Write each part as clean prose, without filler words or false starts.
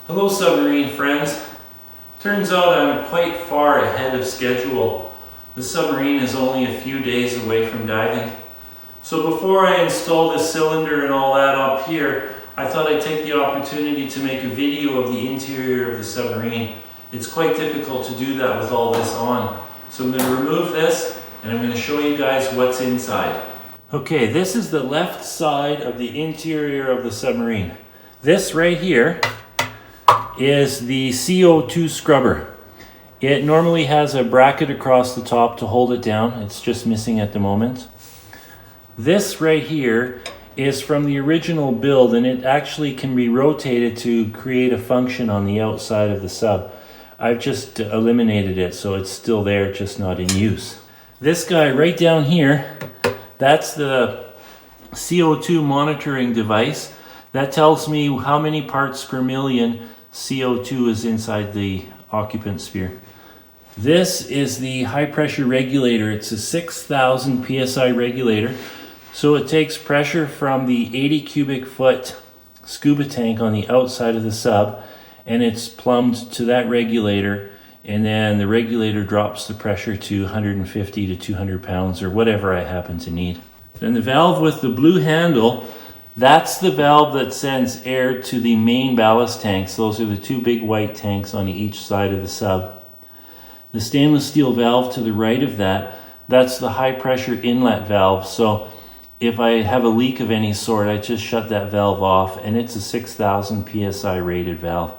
Hello submarine friends. Turns out I'm quite far ahead of schedule. The submarine is only a few days away from diving. So before I install this cylinder and all that up here, I thought I'd take the opportunity to make a video of the interior of the submarine. It's quite difficult to do that with all this on. So I'm going to remove this and I'm going to show you guys what's inside. Okay, this is the left side of the interior of the submarine. This right here is the CO2 scrubber. It normally has a bracket across the top to hold it down. It's just missing at the moment. This right here is from the original build, and it actually can be rotated to create a function on the outside of the sub. I've just eliminated it, so it's still there, just not in use. This guy right down here, that's the CO2 monitoring device. That tells me how many parts per million CO2 is inside the occupant sphere. This is the high pressure regulator. It's a 6,000 psi regulator. So it takes pressure from the 80 cubic foot scuba tank on the outside of the sub, and it's plumbed to that regulator, and then the regulator drops the pressure to 150 to 200 pounds or whatever I happen to need. Then the valve with the blue handle, that's the valve that sends air to the main ballast tanks. Those are the two big white tanks on each side of the sub. The stainless steel valve to the right of that, that's the high pressure inlet valve. So if I have a leak of any sort, I just shut that valve off, and it's a 6,000 psi rated valve.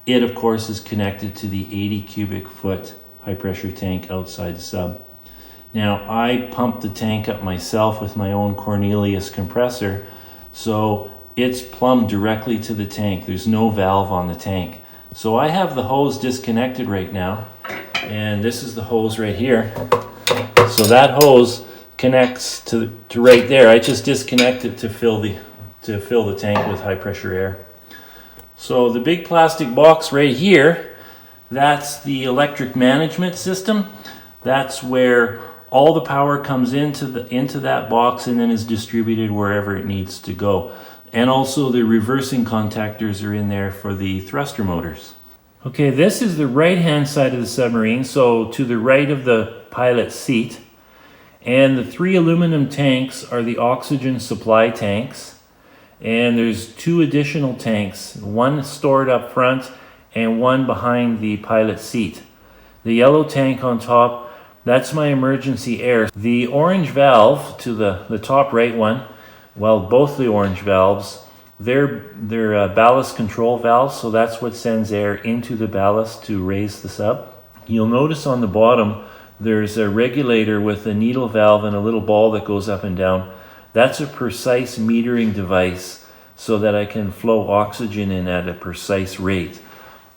It of course is connected to the 80 cubic foot high pressure tank outside the sub. Now I pump the tank up myself with my own Cornelius compressor, so it's plumbed directly to the tank. There's no valve on the tank. So I have the hose disconnected right now, and this is the hose right here. So that hose connects to right there. I just disconnect it to fill the tank with high pressure air. So the big plastic box right here, that's the electric management system. That's where all the power comes into that box and then is distributed wherever it needs to go. And also the reversing contactors are in there for the thruster motors. Okay, this is the right hand side of the submarine, so to the right of the pilot's seat. And the three aluminum tanks are the oxygen supply tanks. And there's two additional tanks, one stored up front and one behind the pilot's seat. The yellow tank on top, that's my emergency air. The orange valve to the top right one, well, both the orange valves, they're ballast control valves, so that's what sends air into the ballast to raise the sub. You'll notice on the bottom there's a regulator with a needle valve and a little ball that goes up and down. That's a precise metering device so that I can flow oxygen in at a precise rate.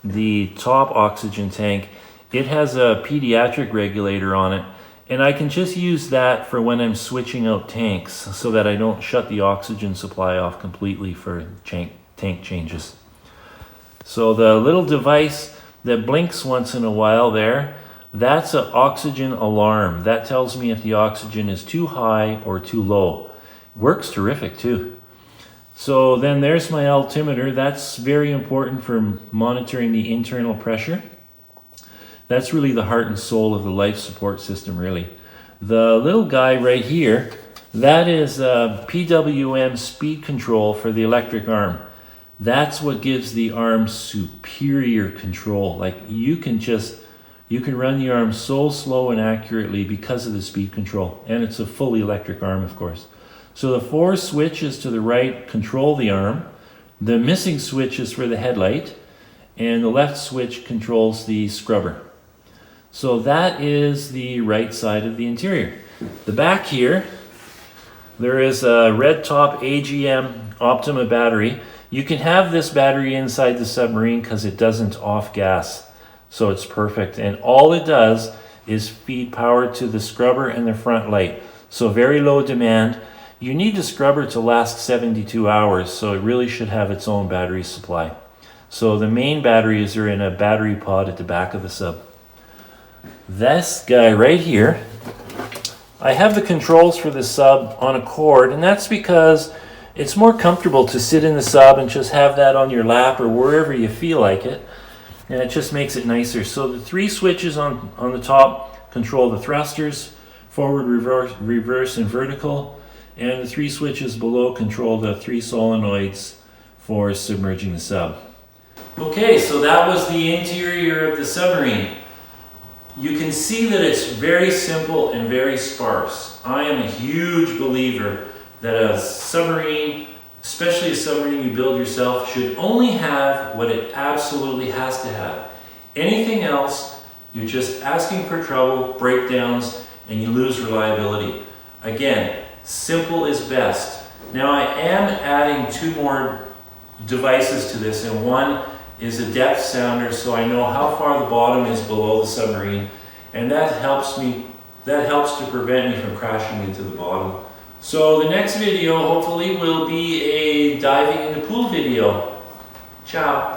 The top oxygen tank, it has a pediatric regulator on it, and I can just use that for when I'm switching out tanks so that I don't shut the oxygen supply off completely for tank changes. So the little device that blinks once in a while there, that's an oxygen alarm. That tells me if the oxygen is too high or too low. Works terrific too. So then there's my altimeter. That's very important for monitoring the internal pressure. That's really the heart and soul of the life support system, really. The little guy right here, that is a PWM speed control for the electric arm. That's what gives the arm superior control. Like you can run the arm so slow and accurately because of the speed control. And it's a fully electric arm, of course. So the four switches to the right control the arm. The missing switch is for the headlight. And the left switch controls the scrubber. So that is the right side of the interior. The back here, there is a red top AGM Optima battery. You can have this battery inside the submarine because it doesn't off gas. So it's perfect. And all it does is feed power to the scrubber and the front light. So very low demand. You need the scrubber to last 72 hours, so it really should have its own battery supply. So the main batteries are in a battery pod at the back of the sub. This guy right here, I have the controls for the sub on a cord, and that's because It's more comfortable to sit in the sub and just have that on your lap or wherever you feel like it. And it just makes it nicer. So the 3 switches on the top control the thrusters, forward, reverse, and vertical. And the 3 switches below control the 3 solenoids for submerging the sub. Okay, so that was the interior of the submarine. You can see that it's very simple and very sparse. I am a huge believer that a submarine, especially a submarine you build yourself, should only have what it absolutely has to have. Anything else, you're just asking for trouble, breakdowns, and you lose reliability. Again, simple is best. Now I am adding 2 more devices to this, and one is a depth sounder so I know how far the bottom is below the submarine, and that helps to prevent me from crashing into the bottom. So the next video hopefully will be a diving in the pool video. Ciao.